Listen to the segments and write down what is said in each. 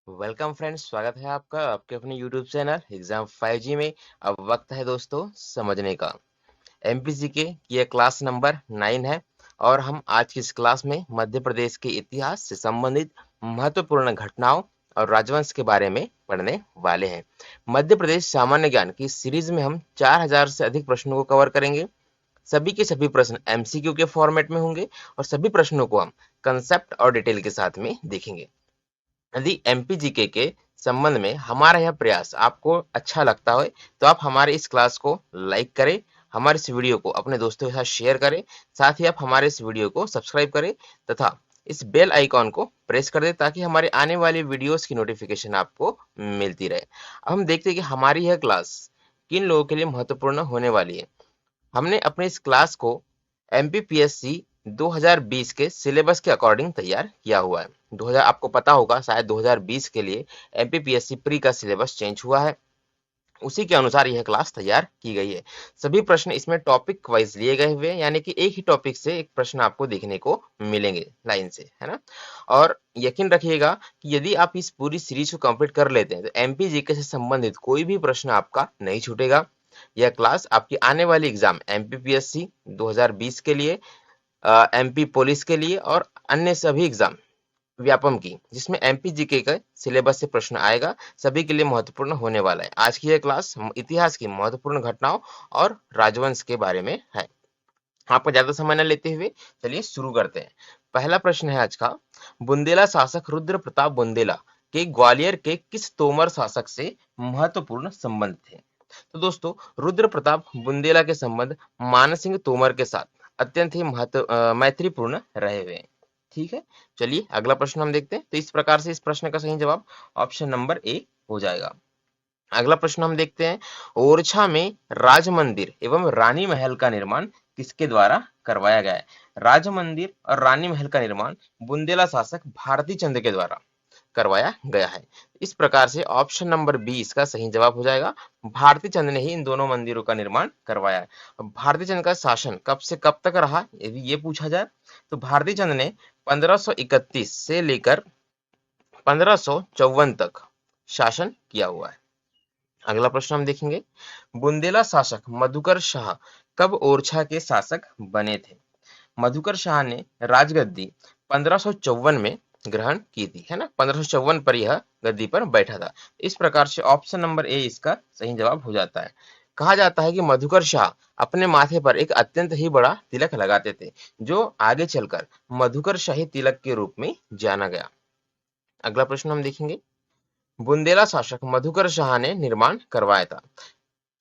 Welcome friends, स्वागत है आपका आपके अपने यूट्यूब चैनल एग्जाम 5G में। अब वक्त है दोस्तों समझने का। एमपीसीके की यह क्लास नंबर 9 है और हम आज की इस क्लास में मध्य प्रदेश के इतिहास से संबंधित महत्वपूर्ण घटनाओं और राजवंश के बारे में पढ़ने वाले हैं। मध्य प्रदेश सामान्य ज्ञान की इस सीरीज में हम 4000 से अधिक प्रश्नों को कवर करेंगे। सभी के सभी प्रश्न एमसीक्यू के फॉर्मेट में होंगे और सभी प्रश्नों को हम कंसेप्ट और डिटेल के साथ में देखेंगे। यदि एमपीजीके के संबंध में हमारा यह प्रयास आपको अच्छा लगता हो तो आप हमारे इस क्लास को लाइक करें, हमारे इस वीडियो को अपने दोस्तों के साथ शेयर करें, साथ ही आप हमारे इस वीडियो को सब्सक्राइब करें तथा इस बेल आइकॉन को प्रेस कर दें ताकि हमारे आने वाली वीडियोस की नोटिफिकेशन आपको मिलती रहे। अब हम देखते हैं कि हमारी यह क्लास किन लोगों के लिए महत्वपूर्ण होने वाली है। हमने अपने इस क्लास को एमपीपीएससी 2020 के सिलेबस के अकॉर्डिंग तैयार किया हुआ है। 2000 आपको पता होगा शायद 2020 के लिए एमपीपीएससी प्री का सिलेबस चेंज हुआ है, उसी के अनुसार यह क्लास तैयार की गई है। सभी प्रश्न इसमें टॉपिक वाइज लिए गए हुए हैं, यानी कि एक ही टॉपिक से एक प्रश्न आपको देखने को मिलेंगे लाइन से, है ना। और यकीन रखिएगा कि यदि आप इस पूरी सीरीज को कंप्लीट कर लेते हैं तो एमपीजीके से संबंधित कोई भी प्रश्न आपका नहीं छूटेगा। यह क्लास आपकी आने वाली एग्जाम एमपीपीएससी 2020 के लिए, एमपी पुलिस के लिए और अन्य सभी एग्जाम व्यापम की जिसमें एमपीजीके का सिलेबस से प्रश्न आएगा, सभी के लिए महत्वपूर्ण होने वाला है। आज की यह क्लास इतिहास की महत्वपूर्ण घटनाओं और राजवंश के बारे में है। आपका ज्यादा समय न लेते हुए चलिए शुरू करते हैं। पहला प्रश्न है आज का, बुंदेला शासक रुद्र प्रताप बुंदेला के ग्वालियर के किस तोमर शासक से महत्वपूर्ण संबंध थे। तो दोस्तों, रुद्र प्रताप बुंदेला के संबंध मानसिंह तोमर के साथ अत्यंत ही मैत्रीपूर्ण रहे हुए हैं। ठीक है, चलिए अगला प्रश्न हम देखते हैं। तो इस प्रकार से इस प्रश्न का सही जवाब ऑप्शन नंबर ए हो जाएगा। अगला प्रश्न हम देखते हैं, ओरछा में राज मंदिर एवं रानी महल का निर्माण किसके द्वारा करवाया गया है। राज मंदिर और रानी महल का निर्माण बुंदेला शासक भारती चंद के द्वारा करवाया गया है। इस प्रकार से ऑप्शन नंबर बी इसका सही जवाब हो जाएगा। भारती चंद ने ही इन दोनों मंदिरों का निर्माण करवाया है। अब भारती चंद का शासन कब से कब तक रहा यदि ये पूछा जाए तो भारती चंद ने 1531 से लेकर 1554 तक शासन किया हुआ है। अगला प्रश्न हम देखेंगे, बुंदेला शासक मधुकर शाह कब ओरछा के शासक बने थे। मधुकर शाह ने राजगद्दी 1554 में ग्रहण की थी, है ना। 1554 पर यह गद्दी पर बैठा था। इस प्रकार से ऑप्शन नंबर ए इसका सही जवाब हो जाता है। कहा जाता है कि मधुकर शाह अपने माथे पर एक अत्यंत ही बड़ा तिलक लगाते थे जो आगे चलकर मधुकर शाही तिलक के रूप में जाना गया। अगला प्रश्न हम देखेंगे, बुंदेला शासक मधुकर शाह ने निर्माण करवाया था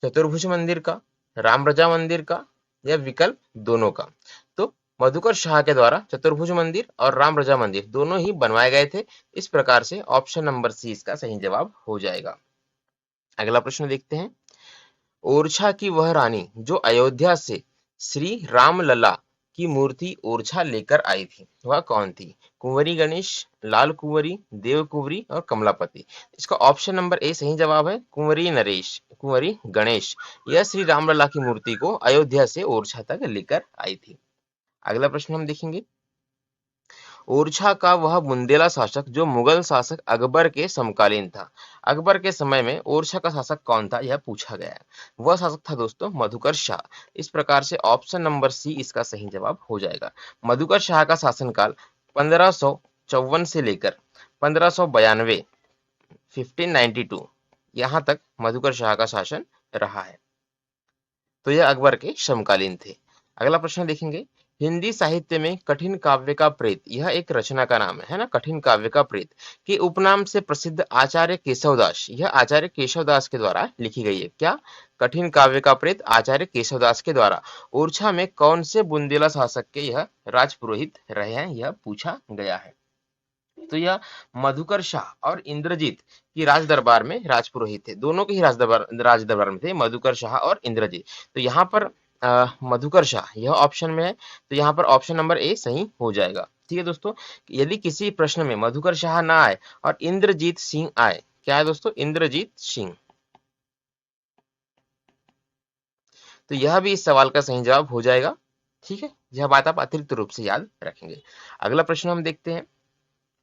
चतुर्भुज मंदिर का, राम रजा मंदिर का या विकल्प दोनों का। तो मधुकर शाह के द्वारा चतुर्भुज मंदिर और राम रजा मंदिर दोनों ही बनवाए गए थे। इस प्रकार से ऑप्शन नंबर सी इसका सही जवाब हो जाएगा। अगला प्रश्न देखते हैं, ओरछा की वह रानी जो अयोध्या से श्री रामलला की मूर्ति ओरछा लेकर आई थी वह कौन थी। कुंवरी गणेश, लाल कुंवरी, देव कुंवरी और कमलापति। इसका ऑप्शन नंबर ए सही जवाब है। कुंवरी गणेश यह श्री रामलला की मूर्ति को अयोध्या से ओरछा तक लेकर आई थी। अगला प्रश्न हम देखेंगे, ओरछा का वह बुंदेला शासक जो मुगल शासक अकबर के समकालीन था। अकबर के समय में ओरछा का शासक कौन था यह पूछा गया है। वह शासक था दोस्तों मधुकर शाह। इस प्रकार से ऑप्शन नंबर सी इसका सही जवाब हो जाएगा। मधुकर शाह का शासनकाल 1554 से लेकर 1592 1592 यहाँ तक मधुकर शाह का शासन रहा है। तो यह अकबर के समकालीन थे। अगला प्रश्न देखेंगे, हिंदी साहित्य में कठिन काव्य का प्रेत यह एक रचना का नाम है ना। कठिन काव्य का प्रेत के उपनाम से प्रसिद्ध आचार्य केशवदास, यह आचार्य केशवदास के द्वारा लिखी गई है। क्या, कठिन काव्य का प्रेत आचार्य केशवदास के द्वारा ओरछा में कौन से बुंदेला शासक के यह राजपुरोहित रहे हैं यह पूछा गया है। तो यह मधुकर शाह और इंद्रजीत की राज दरबार में राजपुरोहित थे। दोनों के ही राज दरबार में थे, मधुकर शाह और इंद्रजीत। तो यहाँ पर मधुकर शाह यह ऑप्शन में है, तो यहाँ पर ऑप्शन नंबर ए सही हो जाएगा। ठीक है दोस्तों, यदि किसी प्रश्न में मधुकर शाह ना आए और इंद्रजीत सिंह आए, क्या है दोस्तों, इंद्रजीत सिंह, तो यह भी इस सवाल का सही जवाब हो जाएगा। ठीक है, यह बात आप अतिरिक्त रूप से याद रखेंगे। अगला प्रश्न हम देखते हैं,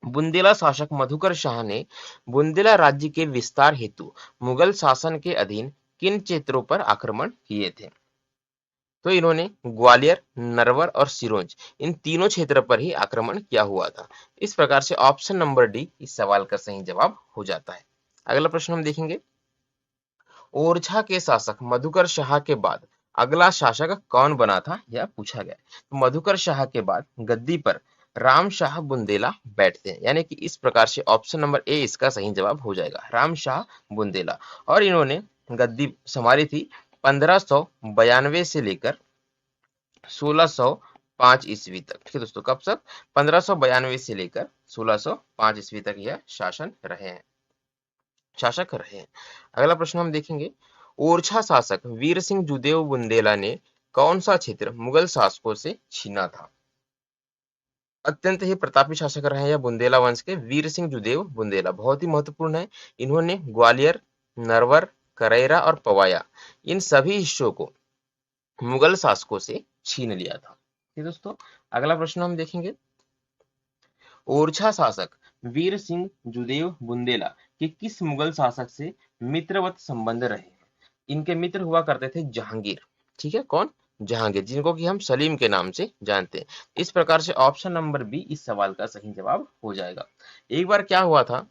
बुंदेला शासक मधुकर शाह ने बुंदेला राज्य के विस्तार हेतु मुगल शासन के अधीन किन क्षेत्रों पर आक्रमण किए थे? तो इन्होंने ग्वालियर, नरवर और सिरोंज इन तीनों क्षेत्र पर ही आक्रमण किया हुआ था। इस प्रकार से ऑप्शन नंबर डी इस सवाल का सही जवाब हो जाता है। अगला प्रश्न हम देखेंगे, ओरछा के शासक मधुकर शाह के बाद अगला शासक कौन बना था, यह पूछा गया। तो मधुकर शाह के बाद गद्दी पर राम शाह बुंदेला बैठते हैं, यानी कि इस प्रकार से ऑप्शन नंबर ए इसका सही जवाब हो जाएगा, राम शाह बुंदेला। और इन्होंने गद्दी संभाली थी 1592 से लेकर 1605 ईस्वी तक। ठीक है दोस्तों, कब तक? 1592 से लेकर 1605 ईस्वी तक यह शासक रहे हैं। अगला प्रश्न हम देखेंगे, ओरछा शासक वीर सिंह जुदेव बुंदेला ने कौन सा क्षेत्र मुगल शासकों से छीना था? अत्यंत ही प्रतापी शासक रहे हैं यह बुंदेला वंश के वीर सिंह जुदेव बुंदेला, बहुत ही महत्वपूर्ण है। इन्होंने ग्वालियर, नरवर, करेरा और पवाया इन सभी हिस्सों को मुगल शासकों से छीन लिया था। ठीक दोस्तों, अगला प्रश्न हम देखेंगे, ओरछा शासक वीर सिंह जुदेव बुंदेला के किस मुगल शासक से मित्रवत संबंध रहे हैं? इनके मित्र हुआ करते थे जहांगीर। ठीक है, कौन? जहांगीर, जिनको कि हम सलीम के नाम से जानते हैं। इस प्रकार से ऑप्शन नंबर बी इस सवाल का सही जवाब हो जाएगा। एक बार क्या हुआ था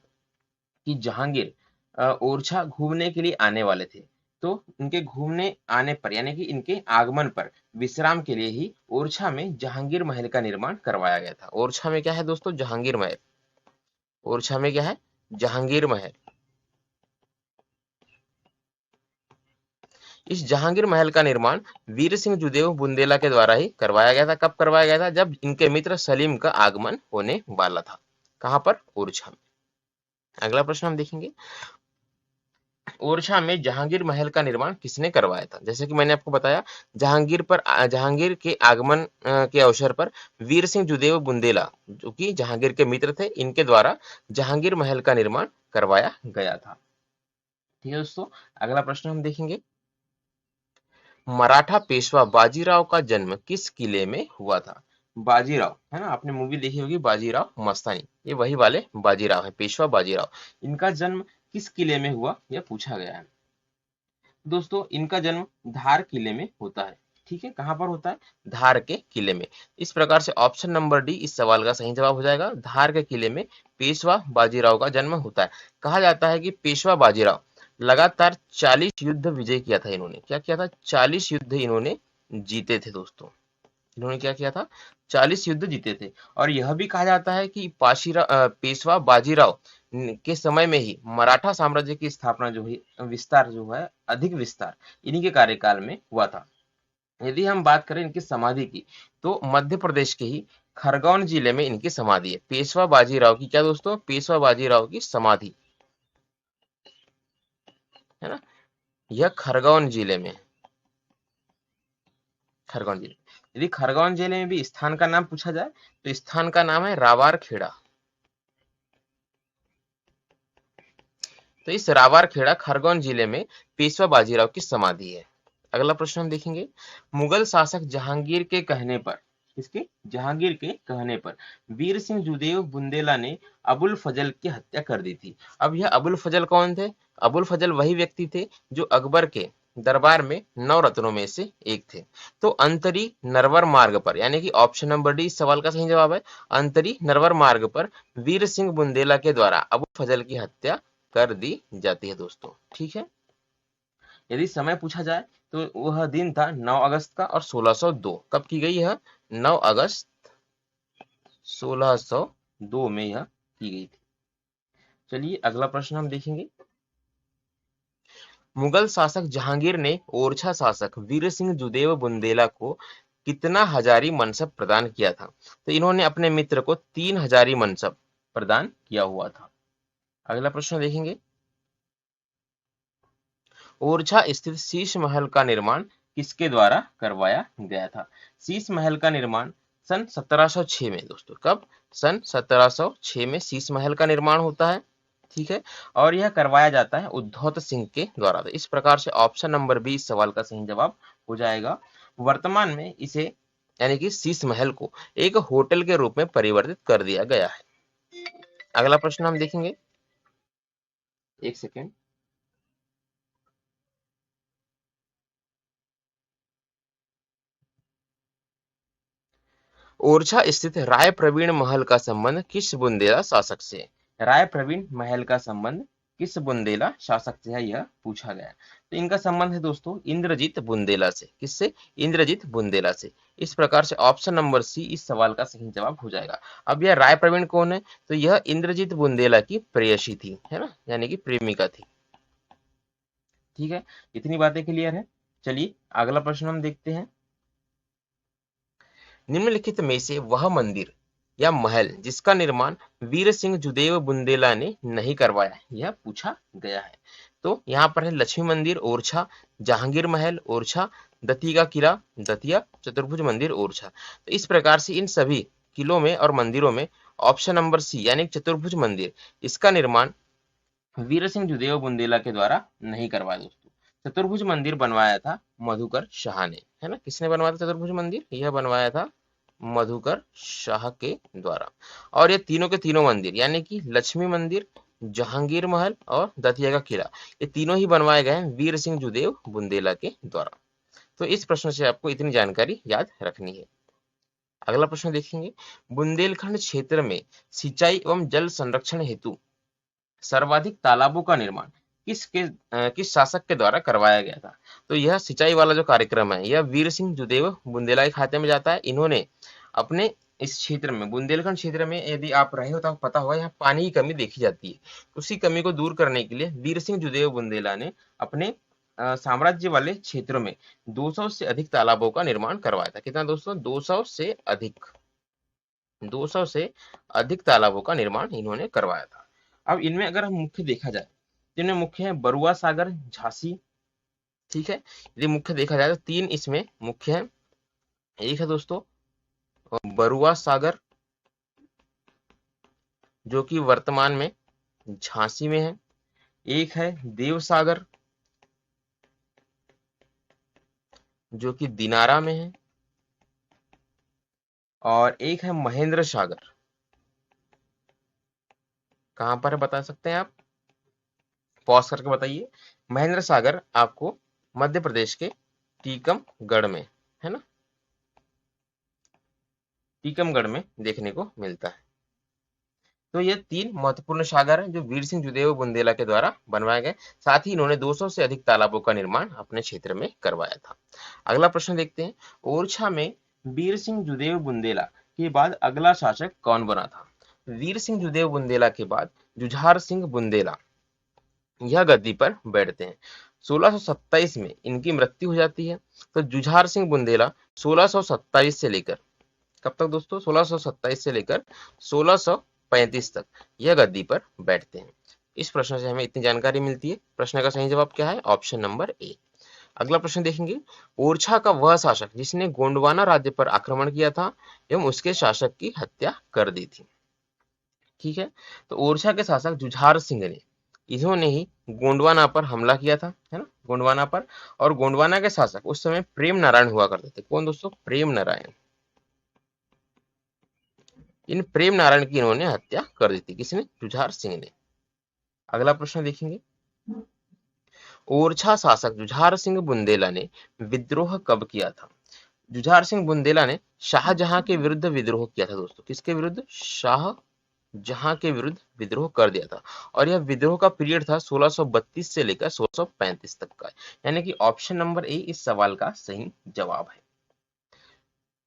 कि जहांगीर ओरछा घूमने के लिए आने वाले थे, तो इनके घूमने आने पर यानी कि इनके आगमन पर विश्राम के लिए ही ओरछा में जहांगीर महल का निर्माण करवाया गया था। ओरछा में क्या है दोस्तों? जहांगीर महल। ओरछा में क्या है? जहांगीर महल। इस जहांगीर महल का निर्माण वीर सिंह जुदेव बुंदेला के द्वारा ही करवाया गया था। कब करवाया गया था? जब इनके मित्र सलीम का आगमन होने वाला था। कहां पर? ओरछा में। अगला प्रश्न हम देखेंगे, ओरछा में जहांगीर महल का निर्माण किसने करवाया था? जैसे कि मैंने आपको बताया, जहांगीर के आगमन के अवसर पर वीर सिंह जुदेव बुंदेला, जो कि जहांगीर के मित्र थे, इनके द्वारा जहांगीर महल का निर्माण करवाया गया था। ठीक है दोस्तों, अगला प्रश्न हम देखेंगे, मराठा पेशवा बाजीराव का जन्म किस किले में हुआ था? बाजीराव है ना, आपने मूवी देखी होगी बाजीराव मस्तानी, ये वही वाले बाजीराव है, पेशवा बाजीराव। इनका जन्म किस किले में हुआ, यह पूछा गया है। दोस्तों, इनका जन्म धार किले में होता है। ठीक है, कहां पर होता है? धार के किले में। इस प्रकार से ऑप्शन नंबर डी इस सवाल का सही जवाब हो जाएगा, धार के किले में पेशवा बाजीराव का जन्म होता है। कहा जाता है कि पेशवा बाजीराव लगातार 40 युद्ध विजय किया था। इन्होंने क्या किया था? 40 युद्ध इन्होंने जीते थे दोस्तों। इन्होंने क्या किया था? 40 युद्ध जीते थे। और यह भी कहा जाता है कि पेशवा बाजीराव के समय में ही मराठा साम्राज्य की स्थापना जो है, विस्तार जो है, अधिक विस्तार इन्हीं के कार्यकाल में हुआ था। यदि हम बात करें इनकी समाधि की, तो मध्य प्रदेश के ही खरगोन जिले में इनकी समाधि है। पेशवा बाजीराव की क्या दोस्तों? पेशवा बाजीराव की समाधि है ना, यह खरगोन जिले में। खरगोन जिले, यदि खरगोन जिले में भी स्थान का नाम पूछा जाए तो स्थान का नाम है रावार खेड़ा। तो इस रावार खेड़ा खरगोन जिले में पेशवा बाजीराव की समाधि है। अगला प्रश्न हम देखेंगे, मुगल शासक जहांगीर के कहने पर, किसके? जहांगीर के कहने पर वीर सिंह जुदेव बुंदेला ने अबुल फजल की हत्या कर दी थी। अब यह अबुल फजल कौन थे? अबुल फजल वही व्यक्ति थे जो अकबर के दरबार में 9 रत्नों में से एक थे। तो अंतरी नरवर मार्ग पर, यानी कि ऑप्शन नंबर डी इस सवाल का सही जवाब है, अंतरी नरवर मार्ग पर वीर सिंह बुंदेला के द्वारा अबुल फजल की हत्या कर दी जाती है दोस्तों। ठीक है, यदि समय पूछा जाए तो वह दिन था 9 अगस्त का और 1602। कब की गई यह? 9 अगस्त 1602 में यह की गई थी। चलिए अगला प्रश्न हम देखेंगे, मुगल शासक जहांगीर ने ओरछा शासक वीर सिंह जुदेव बुंदेला को कितना हजारी मनसब प्रदान किया था? तो इन्होंने अपने मित्र को 3 हजारी मनसब प्रदान किया हुआ था। अगला प्रश्न देखेंगे, ओरछा स्थित शीश महल का निर्माण किसके द्वारा करवाया गया था? शीश महल का निर्माण सन 1706 में दोस्तों। कब? सन 1706 में शीश महल का निर्माण होता है। ठीक है, और यह करवाया जाता है उद्धौत सिंह के द्वारा। तो इस प्रकार से ऑप्शन नंबर बी इस सवाल का सही जवाब हो जाएगा। वर्तमान में इसे यानी कि शीश महल को एक होटल के रूप में परिवर्तित कर दिया गया है। अगला प्रश्न हम देखेंगे, एक सेकेंड। ओरछा स्थित राय प्रवीण महल का संबंध किस बुंदेला शासक से है? राय प्रवीण महल का संबंध किस बुंदेला शासक से है, यह पूछा गया। तो इनका संबंध है दोस्तों इंद्रजीत बुंदेला से। किससे? इंद्रजीत बुंदेला से। इस प्रकार से ऑप्शन नंबर सी इस सवाल का सही जवाब हो जाएगा। अब यह राय प्रवीण कौन है? तो यह इंद्रजीत बुंदेला की प्रेयसी थी, है ना, यानी कि प्रेमिका थी। ठीक है, इतनी बातें क्लियर है। चलिए अगला प्रश्न हम देखते हैं। निम्नलिखित में से वह मंदिर या महल जिसका निर्माण वीर सिंह जुदेव बुंदेला ने नहीं करवाया, यह पूछा गया है। तो यहाँ पर है लक्ष्मी मंदिर ओरछा, जहांगीर महल ओरछा, दतिया का किला दतिया, चतुर्भुज मंदिर ओरछा। तो इस प्रकार से इन सभी किलों में और मंदिरों में ऑप्शन नंबर सी यानी चतुर्भुज मंदिर, इसका निर्माण वीर सिंह जुदेव बुंदेला के द्वारा नहीं करवाया दोस्तों। चतुर्भुज मंदिर बनवाया था मधुकर शाह ने, है ना। किसने बनवाया था चतुर्भुज मंदिर? यह बनवाया था मधुकर शाह के द्वारा। और ये तीनों के तीनों मंदिर यानी कि लक्ष्मी मंदिर, जहांगीर महल और दतिया का किला, ये तीनों ही बनवाए गए हैं वीर सिंह जुदेव बुंदेला के द्वारा। तो इस प्रश्न से आपको इतनी जानकारी याद रखनी है। अगला प्रश्न देखेंगे, बुंदेलखंड क्षेत्र में सिंचाई एवं जल संरक्षण हेतु सर्वाधिक तालाबों का निर्माण किस शासक के द्वारा करवाया गया था? तो यह सिंचाई वाला जो कार्यक्रम है यह वीर सिंह जुदेव बुंदेला के खाते में जाता है। इन्होंने अपने इस क्षेत्र में बुंदेलखंड क्षेत्र में यदि आप रहे हो तो आपको पता होगा यहाँ पानी की कमी देखी जाती है। उसी कमी को दूर करने के लिए वीर सिंह जुदेव बुंदेला ने अपने साम्राज्य वाले क्षेत्रों में 200 से अधिक तालाबों का निर्माण करवाया था। कितना दोस्तों? 200 से अधिक तालाबों का निर्माण इन्होंने करवाया था। अब इनमें अगर हम मुख्य देखा जाए तो इनमें मुख्य है बरुआ सागर झांसी। ठीक है, यदि मुख्य देखा जाए तो तीन इसमें मुख्य है। एक है दोस्तों बरुआ सागर जो कि वर्तमान में झांसी में है। एक है देव सागर जो कि दिनारा में है। और एक है महेंद्र सागर। कहां पर है बता सकते हैं आप? पॉज करके बताइए। महेंद्र सागर आपको मध्य प्रदेश के टीकमगढ़ में, है ना, टीकमगढ़ में देखने को मिलता है। तो ये तीन महत्वपूर्ण सागर हैं जो वीर सिंह जुदेव बुंदेला के द्वारा बनवाए गए। साथ ही इन्होंने 200 से अधिक तालाबों का निर्माण अपने क्षेत्र में करवाया था। अगला प्रश्न देखते हैं, ओरछा में वीर सिंह जुदेव बुंदेला के बाद अगला शासक कौन बना था? वीर सिंह जुदेव बुंदेला के बाद जुझार सिंह बुंदेला यह गद्दी पर बैठते हैं। 1627 में इनकी मृत्यु हो जाती है। तो जुझार सिंह बुंदेला 1627 से लेकर कब तक दोस्तों? 1627 से लेकर 1635 तक यह गद्दी पर बैठते हैं। इस प्रश्न से हमें इतनी जानकारी मिलती है। प्रश्न का सही जवाब क्या है? Option number A. अगला प्रश्न देखेंगे, ओरछा का वह शासक जिसने गोंडवाना राज्य पर आक्रमण किया था एवं उसके शासक की हत्या कर दी थी। ठीक है, तो ओरछा के शासक जुझार सिंह ने, इन्होंने ही गोंडवाना पर हमला किया था, है ना, गोंडवाना पर। और गोंडवाना के शासक उस समय प्रेम नारायण हुआ करते थे। कौन दोस्तों? प्रेम नारायण। इन प्रेम नारायण की इन्होंने हत्या कर दी थी। किसने? जुझार सिंह ने। अगला प्रश्न देखेंगे, ओरछा शासक जुझार सिंह बुंदेला ने विद्रोह कब किया था? जुझार सिंह बुंदेला ने शाहजहां के विरुद्ध विद्रोह किया था दोस्तों। किसके विरुद्ध? शाहजहां के विरुद्ध विद्रोह कर दिया था। और यह विद्रोह का पीरियड था 1632 से लेकर 1635 तक का, यानी कि ऑप्शन नंबर ए इस सवाल का सही जवाब है।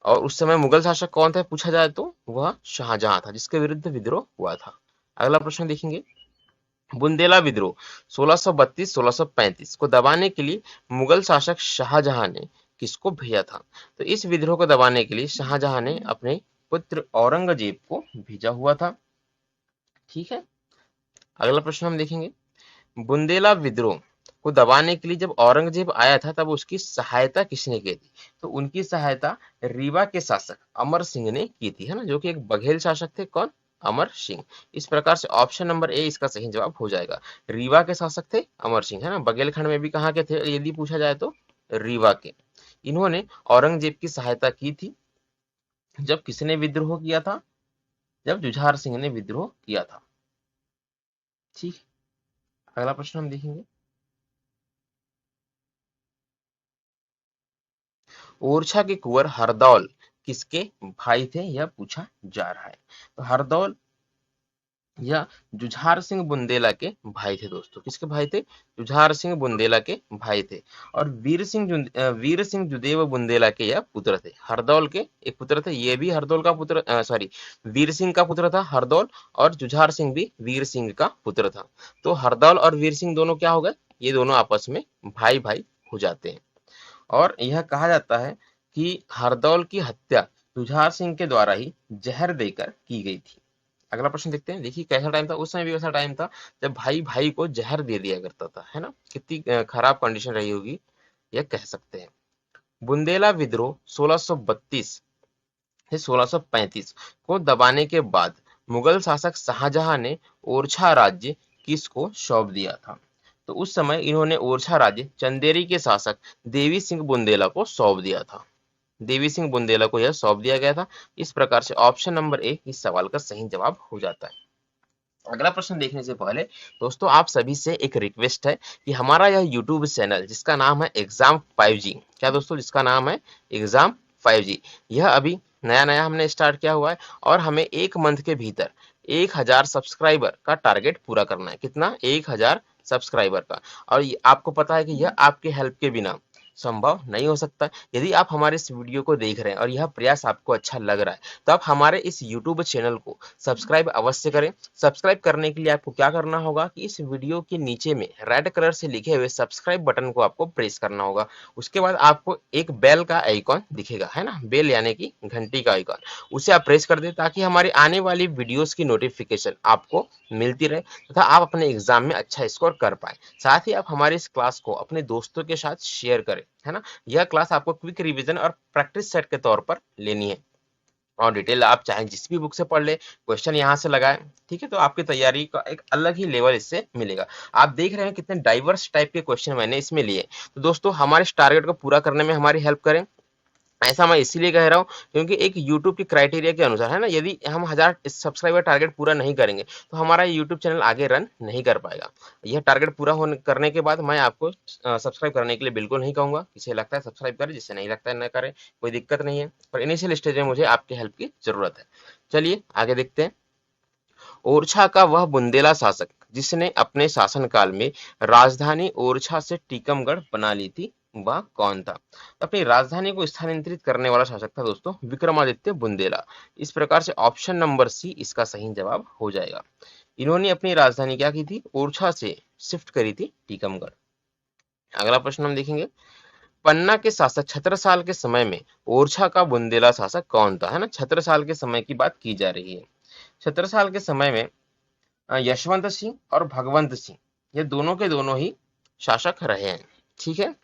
और उस समय मुगल शासक कौन था पूछा जाए तो वह शाहजहां था जिसके विरुद्ध विद्रोह हुआ था। अगला प्रश्न देखेंगे, बुंदेला विद्रोह 1632-1635 को दबाने के लिए मुगल शासक शाहजहां ने किसको भेजा था? तो इस विद्रोह को दबाने के लिए शाहजहां ने अपने पुत्र औरंगजेब को भेजा हुआ था। ठीक है, अगला प्रश्न हम देखेंगे, बुंदेला विद्रोह को दबाने के लिए जब औरंगजेब आया था तब उसकी सहायता किसने की थी? तो उनकी सहायता रीवा के शासक अमर सिंह ने की थी, है ना, जो कि एक बघेल शासक थे। कौन? अमर सिंह। इस प्रकार से ऑप्शन नंबर ए इसका सही जवाब हो जाएगा। रीवा के शासक थे अमर सिंह, है ना। बघेलखंड में भी कहाँ के थे यदि पूछा जाए तो? रीवा के। इन्होंने औरंगजेब की सहायता की थी जब किसने विद्रोह किया था? जब जुझार सिंह ने विद्रोह किया था। ठीक, अगला प्रश्न हम देखेंगे। ओरछा के कुंवर हरदौल किसके भाई थे, यह पूछा जा रहा है। तो हरदौल या जुझार सिंह बुंदेला के भाई थे दोस्तों। किसके भाई थे? जुझार सिंह बुंदेला के भाई थे। और वीर सिंह जुदेव बुंदेला के यह पुत्र थे। हरदौल के एक पुत्र थे, ये भी हरदौल का पुत्र, सॉरी, वीर सिंह का पुत्र था हरदौल, और जुझार सिंह भी वीर सिंह का पुत्र था। तो हरदौल और वीर सिंह दोनों क्या हो गए? ये दोनों आपस में भाई भाई हो जाते हैं। और यह कहा जाता है कि हरदौल की हत्या जुझार सिंह के द्वारा ही जहर देकर की गई थी। अगला प्रश्न देखते हैं। देखिए कैसा टाइम था, उस समय भी वैसा टाइम था जब भाई भाई को जहर दे दिया करता था, है ना। कितनी खराब कंडीशन रही होगी, यह कह सकते हैं। बुंदेला विद्रोह 1632 से 1635 को दबाने के बाद मुगल शासक शाहजहां ने ओरछा राज्य किसको सौंप दिया था? तो उस समय इन्होंने ओरछा राज्य चंदेरी के शासक देवी सिंह बुंदेला को सौंप दिया था। देवी सिंह बुंदेला को यह सौंप दिया गया था। इस प्रकार से ऑप्शन नंबर ए इस सवाल का सही जवाब हो जाता है। अगला प्रश्न देखने से पहले दोस्तों आप सभी से एक रिक्वेस्ट है कि हमारा यह यूट्यूब चैनल जिसका नाम है एग्जाम 5G, क्या दोस्तों, जिसका नाम है एग्जाम 5G, यह अभी नया नया हमने स्टार्ट किया हुआ है और हमें एक मंथ के भीतर 1000 सब्सक्राइबर का टारगेट पूरा करना है। कितना? 1000 सब्सक्राइबर का। और आपको पता है कि यह आपके हेल्प के बिना संभव नहीं हो सकता। यदि आप हमारे इस वीडियो को देख रहे हैं और यह प्रयास आपको अच्छा लग रहा है तो आप हमारे इस यूट्यूब चैनल को सब्सक्राइब अवश्य करें। सब्सक्राइब करने के लिए आपको क्या करना होगा कि इस वीडियो के नीचे में रेड कलर से लिखे हुए सब्सक्राइब बटन को आपको प्रेस करना होगा। उसके बाद आपको एक बेल का आइकॉन दिखेगा, है ना, बेल यानी कि घंटी का आइकॉन, उसे आप प्रेस कर दें ताकि हमारी आने वाली वीडियोस की नोटिफिकेशन आपको मिलती रहे तथा आप अपने एग्जाम में अच्छा स्कोर कर पाए। साथ ही आप हमारे इस क्लास को अपने दोस्तों के साथ शेयर करें, है ना। यह क्लास आपको क्विक रिवीजन और प्रैक्टिस सेट के तौर पर लेनी है और डिटेल आप चाहे जिस भी बुक से पढ़ ले, क्वेश्चन यहाँ से लगाएं, ठीक है। तो आपकी तैयारी का एक अलग ही लेवल इससे मिलेगा। आप देख रहे हैं कितने डाइवर्स टाइप के क्वेश्चन मैंने इसमें लिए। तो दोस्तों हमारे इस टारगेट को पूरा करने में हमारी हेल्प करें। ऐसा मैं इसीलिए कह रहा हूँ क्योंकि एक YouTube की क्राइटेरिया के अनुसार, है ना, यदि हम 1000 सब्सक्राइबर टारगेट पूरा नहीं करेंगे तो हमारा YouTube चैनल आगे रन नहीं कर पाएगा। यह टारगेट पूरा होने करने के बाद मैं आपको सब्सक्राइब करने के लिए बिल्कुल नहीं कहूंगा। किसे लगता है सब्सक्राइब करें, जिसे नहीं लगता है न करें, कोई दिक्कत नहीं है, पर इनिशियल स्टेज में मुझे आपकी हेल्प की जरूरत है। चलिए आगे देखते हैं। ओरछा का वह बुंदेला शासक जिसने अपने शासनकाल में राजधानी ओरछा से टीकमगढ़ बना ली थी, वह कौन था? तो अपनी राजधानी को स्थानांतरित करने वाला शासक था दोस्तों विक्रमादित्य बुंदेला। इस प्रकार से ऑप्शन नंबर सी इसका सही जवाब हो जाएगा। इन्होंने अपनी राजधानी क्या की थी? ओरछा से शिफ्ट करी थी टीकमगढ़। अगला प्रश्न हम देखेंगे। पन्ना के शासक छत्रसाल के समय में ओरछा का बुंदेला शासक कौन था, है ना। छत्रसाल के समय की बात की जा रही है। छत्रसाल के समय में यशवंत सिंह और भगवंत सिंह, ये दोनों के दोनों ही शासक रहे हैं, ठीक है।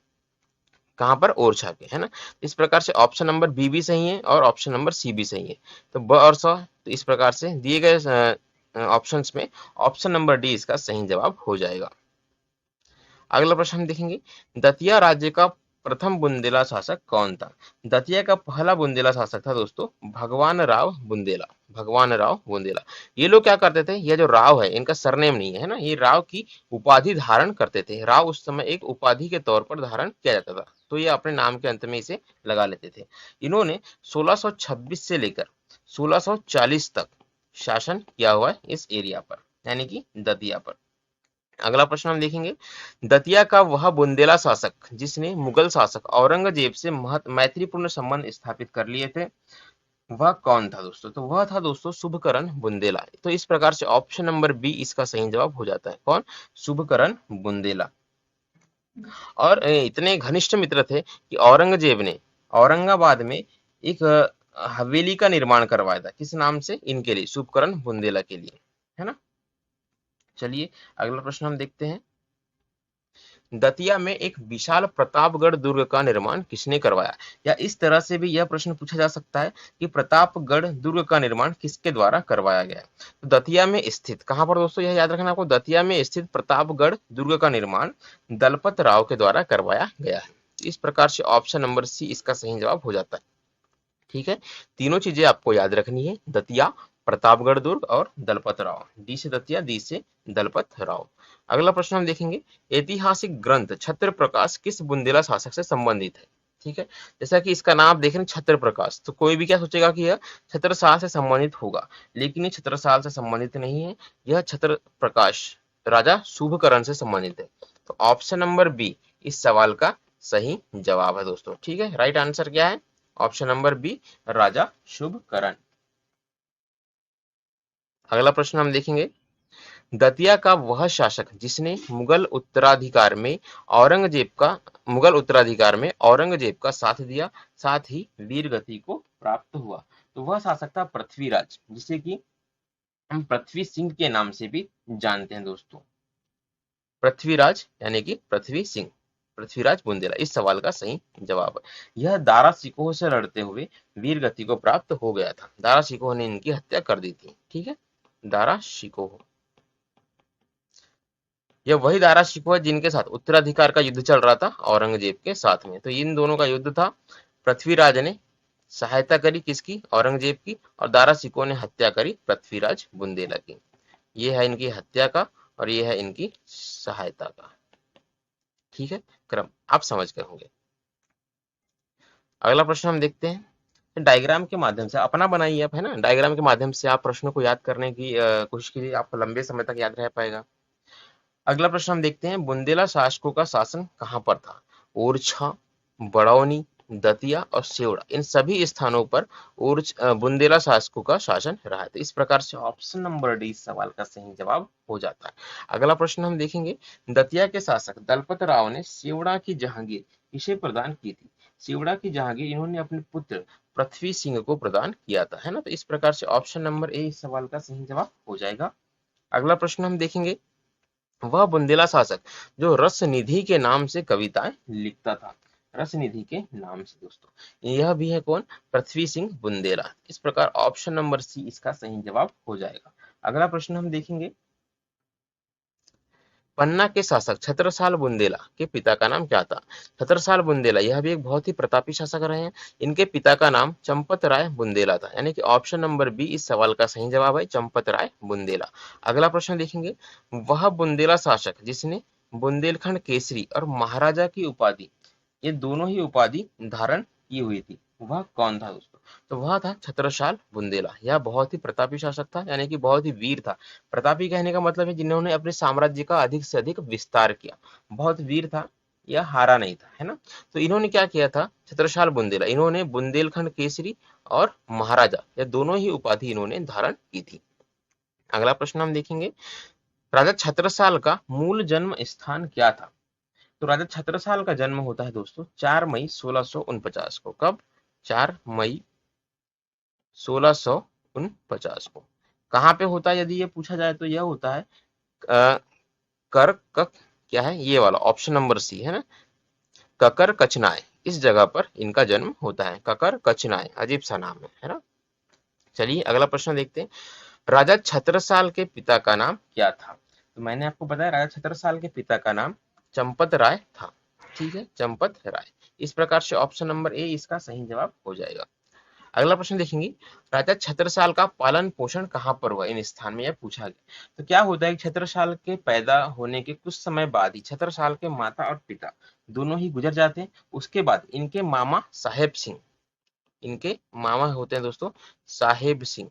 कहां पर? ओरछा के, है ना। इस प्रकार से ऑप्शन नंबर बी भी सही है और ऑप्शन नंबर सी भी सही है। तो ब और स, तो इस प्रकार से दिए गए ऑप्शंस में ऑप्शन नंबर डी इसका सही जवाब हो जाएगा। अगला प्रश्न हम देखेंगे। दतिया राज्य का प्रथम बुंदेला शासक कौन था? दतिया का पहला बुंदेला शासक था दोस्तों भगवान राव बुंदेला। भगवान राव बुंदेला। ये लोग क्या करते थे, ये जो राव है इनका सरनेम नहीं है, है ना, ये राव की उपाधि धारण करते थे। राव उस समय एक उपाधि के तौर पर धारण किया जाता था, तो ये अपने नाम के अंत में इसे लगा लेते थे। इन्होंने 1626 से लेकर 1640 तक शासन किया हुआ है इस एरिया पर, यानी कि दतिया पर। अगला प्रश्न हम देखेंगे। दतिया का वह बुंदेला शासक जिसने मुगल शासक औरंगजेब से मैत्रीपूर्ण संबंध स्थापित कर लिए थे, वह कौन था दोस्तों? तो वह था दोस्तों शुभकरण बुंदेला। तो इस प्रकार से ऑप्शन नंबर बी इसका सही जवाब हो जाता है। कौन? शुभकरण बुंदेला। और इतने घनिष्ठ मित्र थे कि औरंगजेब ने औरंगाबाद में एक हवेली का निर्माण करवाया था। किस नाम से? इनके लिए, शुभकरण बुंदेला के लिए, है ना। चलिए अगला प्रश्न हम देखते हैं। दतिया में एक विशाल प्रतापगढ़ दुर्ग का निर्माण किसने करवाया? या इस तरह से भी यह प्रश्न पूछा जा सकता है कि प्रतापगढ़ दुर्ग का निर्माण किसके द्वारा करवाया गया? तो दतिया में स्थित, कहां पर दोस्तों, यह याद रखना आपको, दतिया में स्थित प्रतापगढ़ दुर्ग का निर्माण दलपत राव के द्वारा करवाया गया है। इस प्रकार से ऑप्शन नंबर सी इसका सही जवाब हो जाता है, ठीक है। तीनों चीजें आपको याद रखनी है, दतिया, प्रतापगढ़ दुर्ग और दलपत राव। डी से दतिया, डी से दलपत राव। अगला प्रश्न हम देखेंगे, ऐतिहासिक ग्रंथ छत्र प्रकाश किस बुंदेला शासक से संबंधित है? ठीक है, जैसा कि इसका नाम आप देख रहे हैं छत्र प्रकाश, तो कोई भी क्या सोचेगा कि यह छत्रसाल से संबंधित होगा, लेकिन ये छत्रसाल से संबंधित नहीं है, यह छत्र प्रकाश राजा शुभकरण से संबंधित है। तो ऑप्शन नंबर बी इस सवाल का सही जवाब है दोस्तों। ठीक है, राइट आंसर क्या है? ऑप्शन नंबर बी, राजा शुभकरण। अगला प्रश्न हम देखेंगे, दतिया का वह शासक जिसने मुगल उत्तराधिकार में औरंगजेब का साथ दिया, साथ ही वीर गति को प्राप्त हुआ, तो वह शासक था पृथ्वीराज, जिसे कि हम पृथ्वी सिंह के नाम से भी जानते हैं दोस्तों। पृथ्वीराज यानी कि पृथ्वी सिंह, पृथ्वीराज बुंदेला इस सवाल का सही जवाब है। यह दारा शिकोह से लड़ते हुए वीर गति को प्राप्त हो गया था। दारा शिकोह ने इनकी हत्या कर दी थी। ठीक है, दारा शिकोह, यह वही दारा शिकोह है जिनके साथ उत्तराधिकार का युद्ध चल रहा था औरंगजेब के साथ में। तो इन दोनों का युद्ध था। पृथ्वीराज ने सहायता करी किसकी? औरंगजेब की, और दारा शिकोह ने हत्या करी पृथ्वीराज बुंदेला की। ये है इनकी हत्या का और ये है इनकी सहायता का। ठीक है, क्रम आप समझ गए होंगे। अगला प्रश्न हम देखते हैं, डायग्राम के माध्यम से अपना बनाइए आप, है ना, डायग्राम के माध्यम से आप प्रश्नों को याद करने की कोशिश कीजिए, आपको लंबे समय तक याद रह पाएगा। अगला प्रश्न हम देखते हैं, बुंदेला शासकों का शासन कहां पर था? ओरछा, बड़ौनी, दतिया और सेवड़ा, इन सभी स्थानों पर बुंदेला शासकों का शासन रहा है। तो इस प्रकार से ऑप्शन नंबर डी इस सवाल का सही जवाब हो जाता है। अगला प्रश्न हम देखेंगे, दतिया के शासक दलपत राव ने सेवड़ा की जहांगीर किसे प्रदान की थी? सेवड़ा की जहांगीर इन्होंने अपने पुत्र पृथ्वी सिंह को प्रदान किया था, है ना। तो इस प्रकार से ऑप्शन नंबर ए इस सवाल का सही जवाब हो जाएगा। अगला प्रश्न हम देखेंगे, वह बुंदेला शासक जो रसनिधि के नाम से कविताएं लिखता था। रसनिधि के नाम से दोस्तों, यह भी है कौन? पृथ्वी सिंह बुंदेला। इस प्रकार ऑप्शन नंबर सी इसका सही जवाब हो जाएगा। अगला प्रश्न हम देखेंगे, पन्ना के शासक छत्रसाल बुंदेला के पिता का नाम क्या था? छत्रसाल बुंदेला यह भी एक बहुत ही प्रतापी शासक रहे हैं। इनके पिता का नाम चंपत राय बुंदेला था, यानी कि ऑप्शन नंबर बी इस सवाल का सही जवाब है, चंपत राय बुंदेला। अगला प्रश्न देखेंगे, वह बुंदेला शासक जिसने बुंदेलखंड केसरी और महाराजा की उपाधि, ये दोनों ही उपाधि धारण की हुई थी, वह कौन था दोस्तों? तो वह था छत्रसाल बुंदेला। यह बहुत ही प्रतापी शासक था, यानी कि बहुत ही वीर था। प्रतापी कहने का मतलब है जिन्होंने अपने साम्राज्य का अधिक से अधिक विस्तार किया, बहुत वीर था, यह हारा नहीं था, है ना। तो इन्होंने क्या किया था? छत्रसाल बुंदेला, इन्होंने बुंदेलखंड केसरी और महाराजा, यह दोनों ही उपाधि इन्होंने धारण की थी। अगला प्रश्न हम देखेंगे, राजा छत्रसाल का मूल जन्म स्थान क्या था? तो राजा छत्रसाल का जन्म होता है दोस्तों 4 मई 1649 को। कब? 4 मई 1649 को। कहाँ पे होता है यदि ये पूछा जाए तो यह होता है कर क्या है ये वाला, ऑप्शन नंबर सी, है ना, ककर कचनाय, इस जगह पर इनका जन्म होता है। ककर कचनाय, अजीब सा नाम है ना। चलिए अगला प्रश्न देखते हैं, राजा छत्रसाल के पिता का नाम क्या था? तो मैंने आपको बताया राजा छत्रसाल के पिता का नाम चंपत राय था। ठीक है, चंपत राय। इस प्रकार से ऑप्शन नंबर ए इसका सही जवाब हो जाएगा। अगला प्रश्न देखेंगे, राजा छत्रसाल का पालन पोषण कहां पर हुआ? इन स्थान में यह पूछा गया। तो क्या होता है कि छत्रसाल के पैदा होने के कुछ समय बाद ही छत्रसाल के माता और पिता दोनों ही गुजर जाते हैं। उसके बाद इनके मामा साहेब सिंह, इनके मामा होते हैं दोस्तों साहेब सिंह,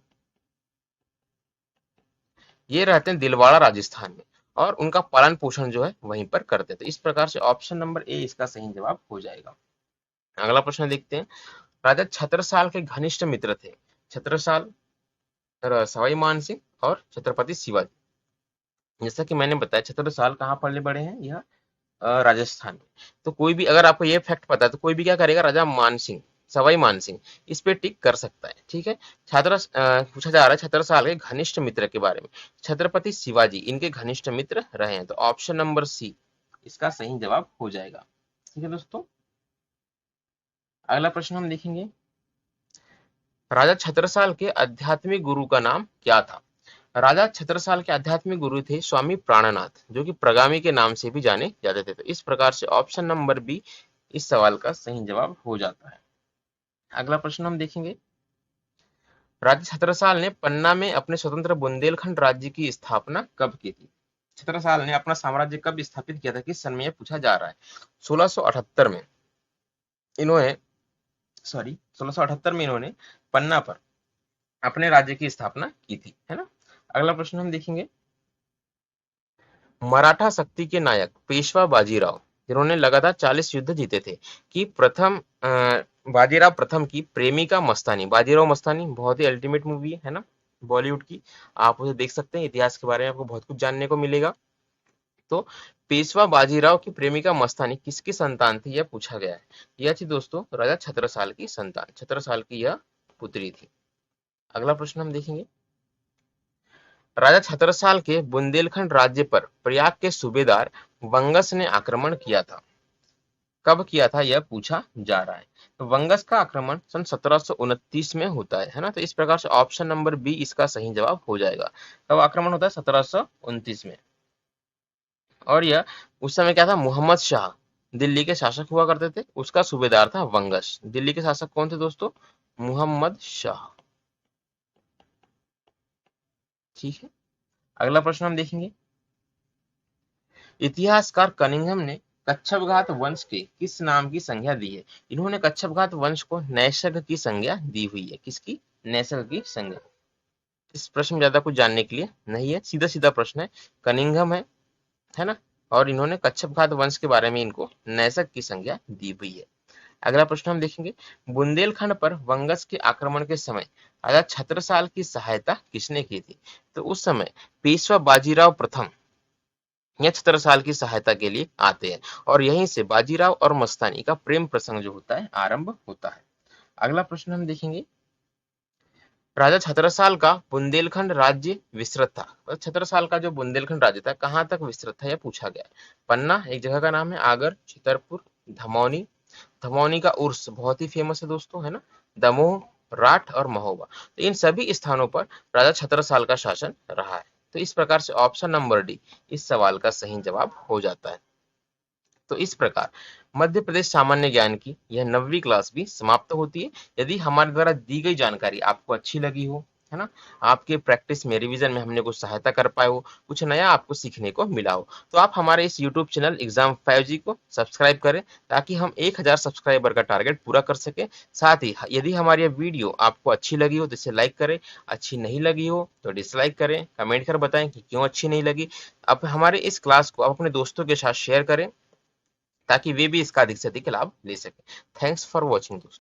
ये रहते हैं दिलवाड़ा राजस्थान में, और उनका पालन पोषण जो है वहीं पर करते थे। इस प्रकार से ऑप्शन नंबर ए इसका सही जवाब हो जाएगा। अगला प्रश्न देखते हैं, राजा छत्रसाल के घनिष्ठ मित्र थे छत्रसाल, सवाई मान सिंह और छत्रपति शिवाजी। जैसा कि मैंने बताया छत्रसाल कहाँ पले बड़े हैं, यह राजस्थान में। तो कोई भी अगर आपको ये फैक्ट पता है तो कोई भी क्या करेगा, राजा मान सिंह, सवाई मान सिंह, इस पे टिक कर सकता है। ठीक है, पूछा जा रहा है छत्रसाल के घनिष्ठ मित्र के बारे में। छत्रपति शिवाजी इनके घनिष्ठ मित्र रहे हैं, तो ऑप्शन नंबर सी इसका सही जवाब हो जाएगा। ठीक है दोस्तों, अगला प्रश्न हम देखेंगे, राजा छत्रसाल के आध्यात्मिक गुरु का नाम क्या था? राजा छत्रसाल के आध्यात्मिक गुरु थे स्वामी प्राणनाथ, जो कि प्रगामी के नाम से भी जाने जाते थे। तो इस प्रकार से ऑप्शन नंबर बी इस सवाल का सही जवाब हो जाता है। अगला प्रश्न हम देखेंगे, राजा छत्रसाल ने पन्ना में अपने स्वतंत्र बुंदेलखंड राज्य की स्थापना कब की थी? छत्रसाल ने अपना साम्राज्य कब स्थापित किया था, किस सन में यह पूछा जा रहा है। 1678 में इन्होंने 1678 में इन्होंने पन्ना पर अपने राज्य की स्थापना की थी, है ना। अगला प्रश्न हम देखेंगे, मराठा शक्ति के नायक पेशवा बाजीराव, जिन्होंने लगातार 40 युद्ध जीते थे, कि प्रथम बाजीराव प्रथम की प्रेमिका मस्तानी, बाजीराव मस्तानी बहुत ही अल्टीमेट मूवी है ना, बॉलीवुड की। आप उसे देख सकते हैं, इतिहास के बारे में आपको बहुत कुछ जानने को मिलेगा। तो पेशवा बाजीराव की प्रेमिका मस्तानी किसकी संतान थी, यह पूछा गया है। यह थी दोस्तों राजा छत्रसाल की संतान, छत्रसाल की यह पुत्री थी। अगला प्रश्न हम देखेंगे, राजा छत्रसाल के बुंदेलखंड राज्य पर प्रयाग के सूबेदार वंगस ने आक्रमण किया था, कब किया था यह पूछा जा रहा है। तो वंगस का आक्रमण सन 1729 में होता है ना। तो इस प्रकार से ऑप्शन नंबर बी इसका सही जवाब हो जाएगा। कब आक्रमण होता है? 1729 में। और यह उस समय क्या था, मोहम्मद शाह दिल्ली के शासक हुआ करते थे, उसका सूबेदार था वंगस। दिल्ली के शासक कौन थे दोस्तों? मोहम्मद शाह। ठीक है, अगला प्रश्न हम देखेंगे, इतिहासकार कनिंघम ने कच्छपघात वंश के किस नाम की संज्ञा दी है? इन्होंने कच्छपघात वंश को नैसर्ग की संज्ञा दी हुई है। किसकी? नैसर्ग की संज्ञा। इस प्रश्न में ज्यादा कुछ जानने के लिए नहीं है, सीधा सीधा प्रश्न है। कनिंघम है ना, और इन्होंने कच्छपघात वंश के बारे में इनको नैसर्ग की संज्ञा दी हुई है। अगला प्रश्न हम देखेंगे, बुंदेलखंड पर वंगस के आक्रमण के समय राजा छत्रसाल की सहायता किसने की थी? तो उस समय पेशवा बाजीराव प्रथम यह छत्रसाल की सहायता के लिए आते हैं, और यहीं से बाजीराव और मस्तानी का प्रेम प्रसंग जो होता है आरंभ होता है। अगला प्रश्न हम देखेंगे, राजा छत्रसाल का बुंदेलखंड राज्य विस्तृत था। तो छत्रसाल का जो बुंदेलखंड राज्य था कहाँ तक विस्तृत था, यह पूछा गया। पन्ना एक जगह का नाम है, आगर, छतरपुर, धमौनी, धमौनी का उर्स बहुत ही फेमस है दोस्तों, है ना, दमोह, राठ और महोबा। तो इन सभी स्थानों पर राजा छत्रसाल का शासन रहा है। तो इस प्रकार से ऑप्शन नंबर डी इस सवाल का सही जवाब हो जाता है। तो इस प्रकार मध्य प्रदेश सामान्य ज्ञान की यह 9वीं क्लास भी समाप्त होती है। यदि हमारे द्वारा दी गई जानकारी आपको अच्छी लगी हो, है ना, आपके प्रैक्टिस में, रिवीजन में हमने कुछ सहायता कर पाए हो, कुछ नया आपको सीखने को मिला हो, तो आप हमारे इस यूट्यूब चैनल एग्जाम 5G को सब्सक्राइब करें, ताकि हम 1000 सब्सक्राइबर का टारगेट पूरा कर सके। साथ ही यदि हमारी यह वीडियो आपको अच्छी लगी हो तो इसे लाइक करें, अच्छी नहीं लगी हो तो डिसलाइक करें, कमेंट कर बताएं कि क्यों अच्छी नहीं लगी। अब हमारे इस क्लास को आप अपने दोस्तों के साथ शेयर करें, ताकि वे भी इसका अधिक से अधिक लाभ ले सके। थैंक्स फॉर वॉचिंग दोस्तों।